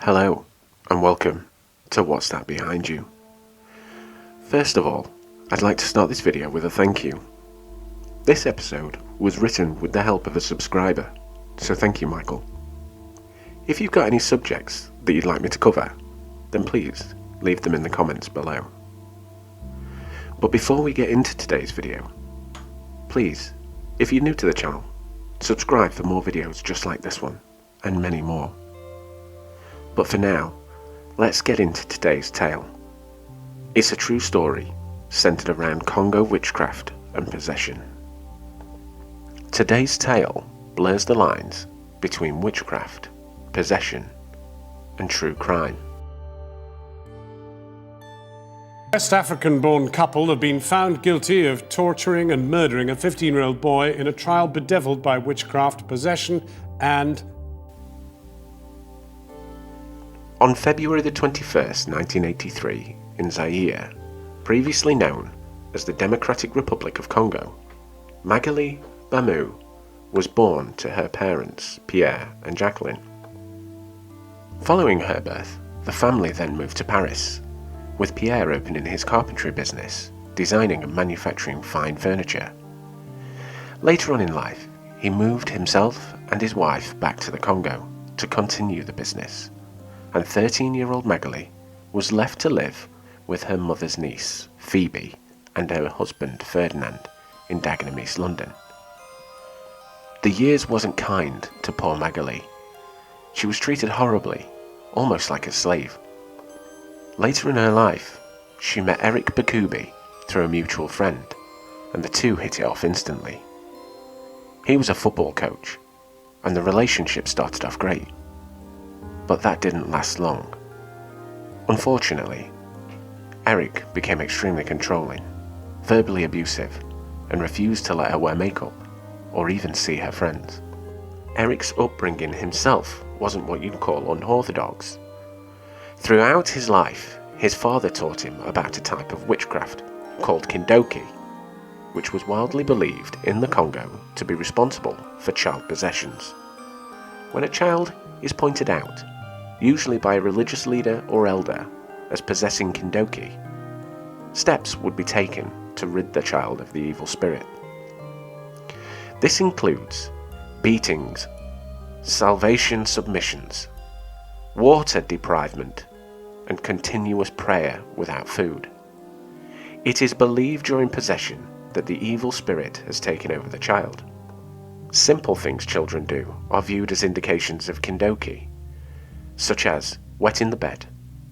Hello, and welcome to What's That Behind You. First of all, I'd like to start this video with a thank you. This episode was written with the help of a subscriber, so thank you, Michael. If you've got any subjects that you'd like me to cover, then please leave them in the comments below. But before we get into today's video, please, if you're new to the channel, subscribe for more videos just like this one, and many more. But for now, let's get into today's tale. It's a true story centered around Congo witchcraft and possession. Today's tale blurs the lines between witchcraft, possession, and true crime. A West African-born couple have been found guilty of torturing and murdering a 15-year-old boy in a trial bedeviled by witchcraft, possession, and... On February the 21st, 1983, in Zaire, previously known as the Democratic Republic of Congo, Kristy Bamu was born to her parents, Pierre and Jacqueline. Following her birth, the family then moved to Paris, with Pierre opening his carpentry business, designing and manufacturing fine furniture. Later on in life, he moved himself and his wife back to the Congo to continue the business, and 13-year-old Kristy was left to live with her mother's niece, Phoebe, and her husband, Ferdinand, in Dagenham, East London. The years wasn't kind to poor Kristy. She was treated horribly, almost like a slave. Later in her life, she met Eric Bakubi through a mutual friend, and the two hit it off instantly. He was a football coach, and the relationship started off great. But that didn't last long. Unfortunately, Eric became extremely controlling, verbally abusive, and refused to let her wear makeup or even see her friends. Eric's upbringing himself wasn't what you'd call unorthodox. Throughout his life, his father taught him about a type of witchcraft called Kindoki, which was widely believed in the Congo to be responsible for child possessions. When a child is pointed out, usually by a religious leader or elder, as possessing Kindoki, steps would be taken to rid the child of the evil spirit. This includes beatings, salvation submissions, water deprivement, and continuous prayer without food. It is believed during possession that the evil spirit has taken over the child. Simple things children do are viewed as indications of Kindoki, such as wetting the bed,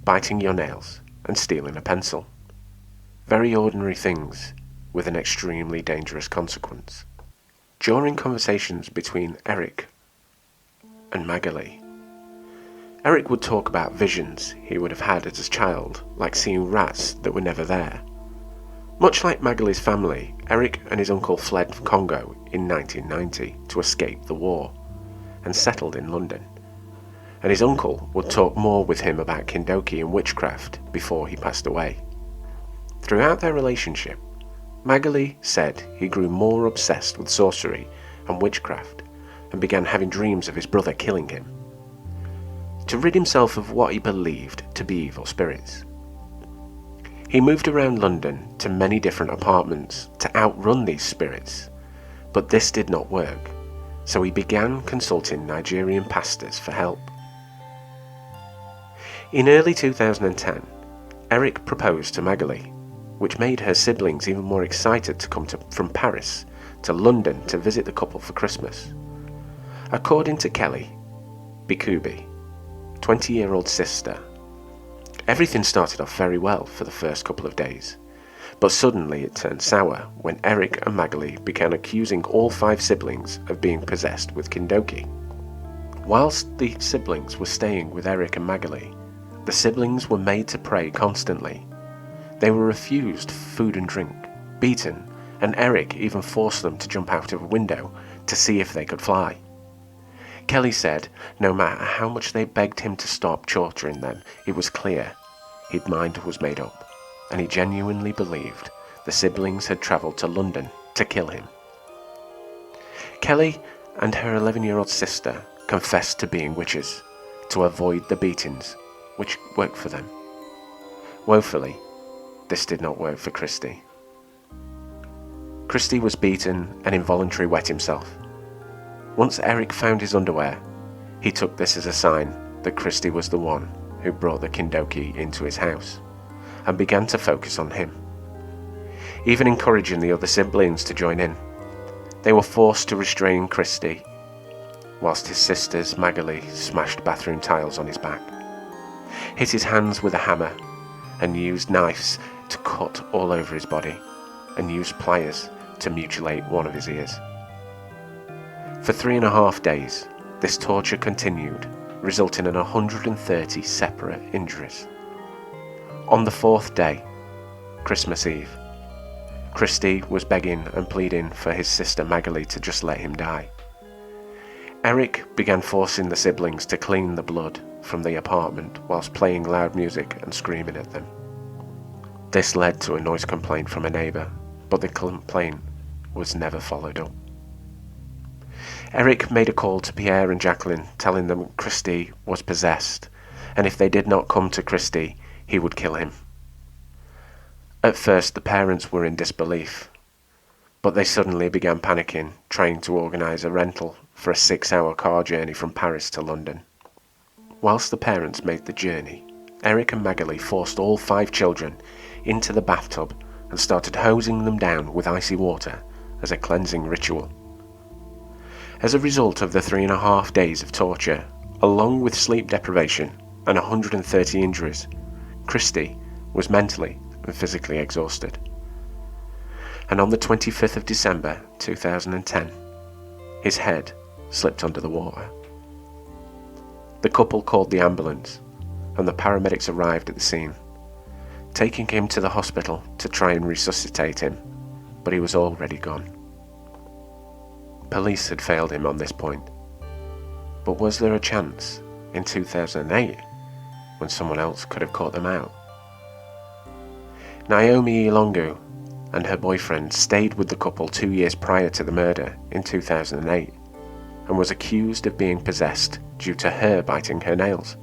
biting your nails, and stealing a pencil. Very ordinary things with an extremely dangerous consequence. During conversations between Eric and Kristy, Eric would talk about visions he would have had as a child, like seeing rats that were never there. Much like Kristy's family, Eric and his uncle fled from Congo in 1990 to escape the war, and settled in London. And his uncle would talk more with him about Kindoki and witchcraft before he passed away. Throughout their relationship, Kristy said he grew more obsessed with sorcery and witchcraft and began having dreams of his brother killing him, to rid himself of what he believed to be evil spirits. He moved around London to many different apartments to outrun these spirits, but this did not work, so he began consulting Nigerian pastors for help. In early 2010, Eric proposed to Kristy, which made her siblings even more excited to come from Paris to London to visit the couple for Christmas. According to Kelly Bakubi, 20-year-old sister, everything started off very well for the first couple of days, but suddenly it turned sour when Eric and Kristy began accusing all 5 siblings of being possessed with Kindoki. Whilst the siblings were staying with Eric and Kristy, the siblings were made to pray constantly. They were refused food and drink, beaten, and Eric even forced them to jump out of a window to see if they could fly. Kelly said no matter how much they begged him to stop torturing them, it was clear his mind was made up, and he genuinely believed the siblings had travelled to London to kill him. Kelly and her 11-year-old sister confessed to being witches, to avoid the beatings, which worked for them. Woefully, this did not work for Christie. Christie was beaten and involuntarily wet himself. Once Eric found his underwear, he took this as a sign that Christie was the one who brought the Kindoki into his house, and began to focus on him, even encouraging the other siblings to join in. They were forced to restrain Christie, whilst his sisters Magali smashed bathroom tiles on his back, hit his hands with a hammer, and used knives to cut all over his body, and used pliers to mutilate one of his ears. For 3.5 days, this torture continued, resulting in 130 separate injuries. On the 4th day, Christmas Eve, Christie was begging and pleading for his sister Magali to just let him die. Eric began forcing the siblings to clean the blood from the apartment whilst playing loud music and screaming at them. This led to a noise complaint from a neighbour, but the complaint was never followed up. Eric made a call to Pierre and Jacqueline, telling them Christie was possessed, and if they did not come to Christie, he would kill him. At first, the parents were in disbelief, but they suddenly began panicking, trying to organise a rental for a 6-hour car journey from Paris to London. Whilst the parents made the journey, Eric and Magali forced all 5 children into the bathtub and started hosing them down with icy water as a cleansing ritual. As a result of the 3.5 days of torture, along with sleep deprivation and 130 injuries, Christie was mentally and physically exhausted. And on the 25th of December 2010, his head slipped under the water. The couple called the ambulance, and the paramedics arrived at the scene, taking him to the hospital to try and resuscitate him, but he was already gone. Police had failed him on this point, but was there a chance in 2008 when someone else could have caught them out? Naomi Ilongu and her boyfriend stayed with the couple 2 years prior to the murder in 2008 and was accused of being possessed due to her biting her nails.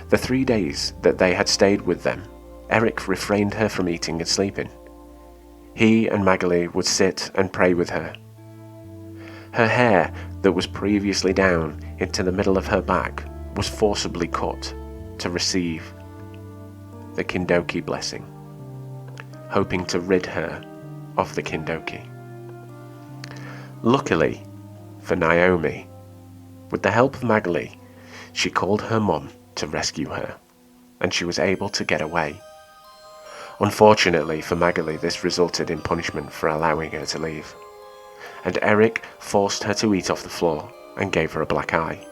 The 3 days that they had stayed with them, Eric refrained her from eating and sleeping. He and Magali would sit and pray with her. Her hair that was previously down into the middle of her back was forcibly cut to receive the Kindoki blessing, hoping to rid her of the Kindoki. Luckily for Naomi, with the help of Magali, she called her mum to rescue her, and she was able to get away. Unfortunately for Magali, this resulted in punishment for allowing her to leave, and Eric forced her to eat off the floor and gave her a black eye.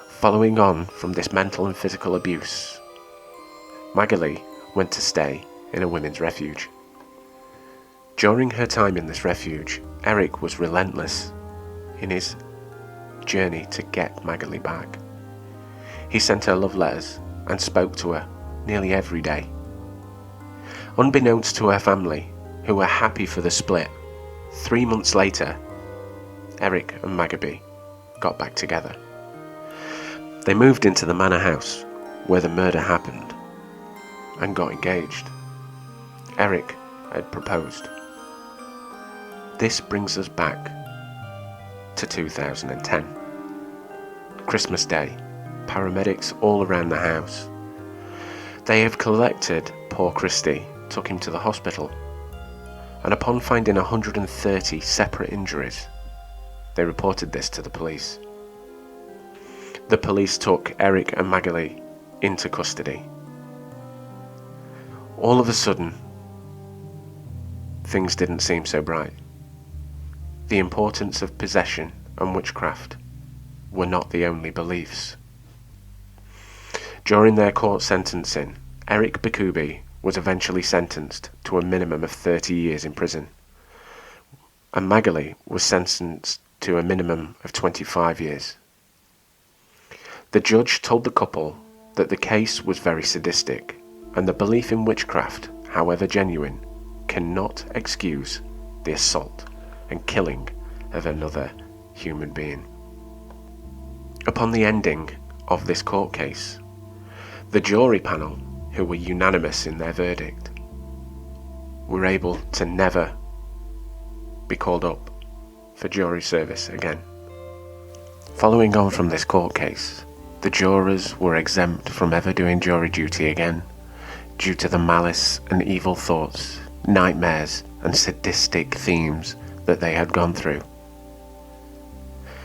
Following on from this mental and physical abuse, Magali went to stay in a women's refuge. During her time in this refuge, Eric was relentless in his journey to get Magali back. He sent her love letters and spoke to her nearly every day. Unbeknownst to her family, who were happy for the split, 3 months later, Eric and Magali got back together. They moved into the manor house where the murder happened and got engaged. Eric had proposed. This brings us back to 2010. Christmas Day, paramedics all around the house. They have collected poor Christie, took him to the hospital, and upon finding 130 separate injuries, they reported this to the police. The police took Eric and Magali into custody. All of a sudden, things didn't seem so bright. The importance of possession and witchcraft were not the only beliefs. During their court sentencing, Eric Bakubi was eventually sentenced to a minimum of 30 years in prison, and Magali was sentenced to a minimum of 25 years. The judge told the couple that the case was very sadistic, and the belief in witchcraft, however genuine, cannot excuse the assault and killing of another human being. Upon the ending of this court case, the jury panel, who were unanimous in their verdict, were able to never be called up for jury service again. Following on from this court case, the jurors were exempt from ever doing jury duty again due to the malice and evil thoughts, nightmares and sadistic themes that they had gone through.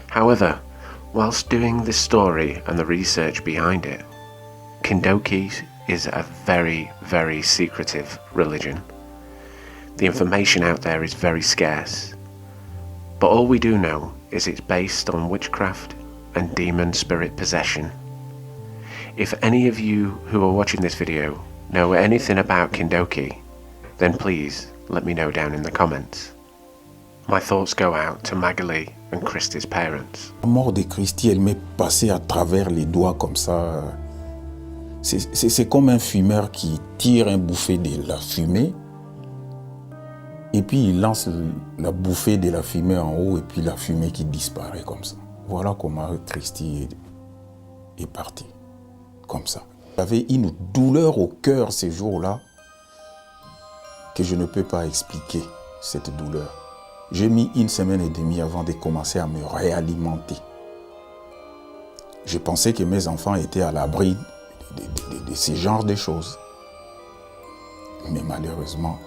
However, whilst doing this story and the research behind it, Kindoki is a very, very secretive religion. The information out there is very scarce, but all we do know is it's based on witchcraft and demon spirit possession. If any of you who are watching this video know anything about Kindoki, then please let me know down in the comments. My thoughts go out to Magali and Christie's parents. La mort de Christie, elle m'est passée à travers les doigts comme ça. C'est comme un fumeur qui tire un bouffée de la fumée et puis il lance la bouffée de la fumée en haut et puis la fumée qui disparaît comme ça. Voilà comment Christie est partie, comme ça. J'avais une douleur au cœur ces jours-là que je ne peux pas expliquer, cette douleur. J'ai mis 1 semaine et demie avant de commencer à me réalimenter. Je pensais que mes enfants étaient à l'abri de ce genre de choses. Mais malheureusement,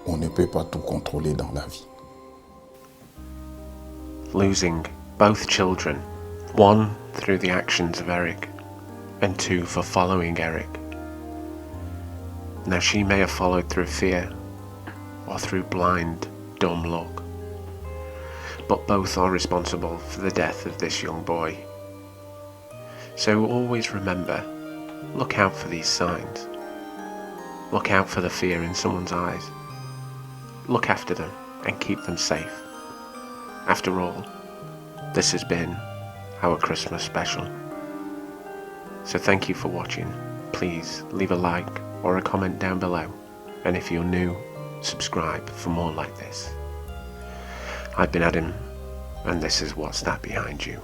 on ne peut pas tout contrôler dans la vie. Losing both children, one through the actions of Eric, and two for following Eric. Now she may have followed through fear, or through blind, dumb luck, but both are responsible for the death of this young boy. So always remember, look out for these signs. Look out for the fear in someone's eyes. Look after them and keep them safe. After all, this has been our Christmas special. So thank you for watching. Please leave a like or a comment down below. And if you're new, subscribe for more like this. I've been Adam, and this is What's That Behind You.